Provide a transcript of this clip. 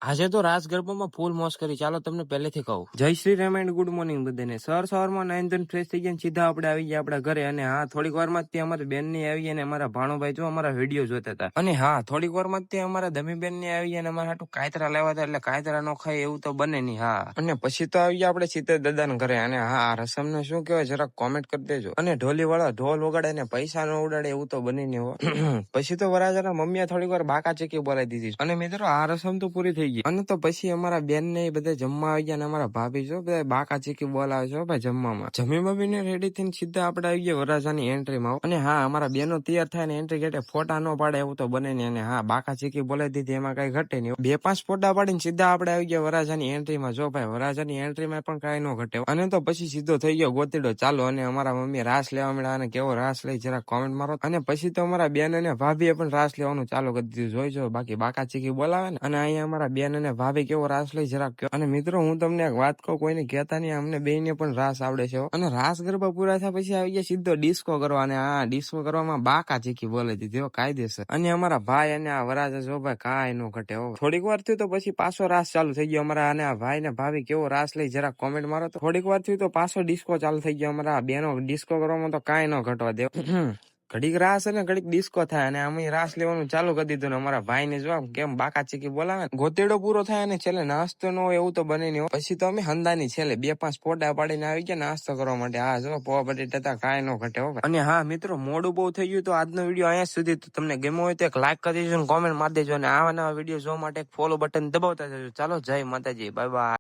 આજે તો રાસ ગરબામાં ફૂલ મોજ કરી. ચાલો તમને પહેલેથી કહું. જય Shri Ram and good morning બધાને. સવારમાં નાઈન ધોઈને ફ્રેશ થઈ ગયા સીધા આપણે આવી ગયા આપણા ઘરે. અને હા, થોડીક વારમાં જ અમારી બેન ની આવી અને અમારા ભાણોભાઈ જો અમારા વિડીયો જોતા હતા. અને હા, થોડીક વારમાં જ અમારા ધમી બેન ની આવી અને અમારા હાટું કાયતરા લેવા હતા. એટલે કાયતરા નો ખાય એવું તો બને નહીં. હા, અને પછી તો આવી ગયા આપણે સીધા દાદા ઘરે. અને હા, આ રસમ ને શું કહેવાય જરાક કોમેન્ટ કરી દેજો. અને ઢોલી વાળા ઢોલ વગાડે ને પૈસા ન ઉડાડે એવું તો બને નહીં હો. પછી તો વરાજાના મમ્મીએ થોડીક વાર બાકા ચીકી બોલાવી દીધી. અને મિત્રો આ રસમ તો પૂરી થઈ ગઈ. અને તો પછી અમારા બેન ને બધા જમવા આવી ગયા. અને અમારા ભાભી જો બધા બાકા ચીકી બોલાવે છે ભાઈ જમવામાં. જમી બમીને રેડી થઈને સીધા આપણે આવી ગયા વરાજાની એન્ટ્રીમાં. અને હા, અમારા બેનો તૈયાર થાય ને એન્ટ્રી ગેટે ફોટા નો પાડે એવું તો બને નહીં. અને હા, બાકા ચીકી બોલાવી દીધી એમાં કઈ ઘટે નહીં. 2-5 ફોટા પાડીને સીધા આપણે આવી ગયા વરાજાની એન્ટ્રીમાં. જો ભાઈ વરાજાની એન્ટ્રીમાં પણ કઈ નો ઘટે. અને તો પછી સીધો થઈ ગયો ગોતીડો ચાલો. અને અમારા મમ્મી રાસ લેવા મળ્યા. અને કેવો રાસ લઈ જરા કોમેન્ટ મારો. અને પછી તો અમારા બેન અને ભાભીએ પણ રાસ લેવાનું ચાલુ કરી દીધું. જોઈજો બાકી બાકા ચીકી બોલાવે ને. અને અહીંયા અમારા બેન અને ભાભી કેવો રાસ લઈ જરાક કયો. અને મિત્રો હું તમને એક વાત કહું, કોઈને કહેતા નહીં, અમને બેને પણ રાસ આવડે છે. અને રાસ ગરબા પૂરા થયા પછી આવી ગયા સીધો ડિસ્કો કરવા. અને આ ડિસ્કો કરવામાં બાકા ચીકી બોલે દીધી કાયદેસર. અને અમારા ભાઈ અને આ વરાજા જો ભાઈ કાંઈ નો ઘટે. થોડીક વાર થયું તો પછી પાછો રાસ ચાલુ થઈ ગયો. અમારા અને આ ભાઈ ને ભાભી કેવો રાસ લઈ જરાક કોમેન્ટ મારો. તો થોડીક વાર થયું તો પાછો ડિસ્કો ચાલુ થઈ ગયો. અમારા બેનો ડિસ્કો કરવામાં તો કાંઈ ન ઘટવા દે. ઘડીક રાસ અને ઘડીક ડિસ્કો થાય. અને અમે રાસ લેવાનું ચાલુ કરી દીધું. ને અમારા ભાઈ ને જો કેમ બાકા ચીકી બોલાવે. ગોતેડો પૂરો થાય અને છેલ્લે નાસ્તો નો એવું તો બને નહીં. પછી તો અમે હંદાની છેલ્લે 2-5 ફોટા પાડીને આવી ગયા નાસ્તો કરવા માટે. હા જો પોવા બટેટા કાંઈ નો ઘટે. અને હા મિત્રો, મોડું બહુ થઈ ગયું તો આજનો વિડીયો અહીંયા સુધી. તમને ગમ્યો હોય તો એક લાઈક કરી દેજો, કોમેન્ટ મારી દેજો. અને આવા નવા વિડીયો જોવા માટે એક ફોલો બટન દબાવતા જજો. ચાલો, જય માતાજી, બાય બાય.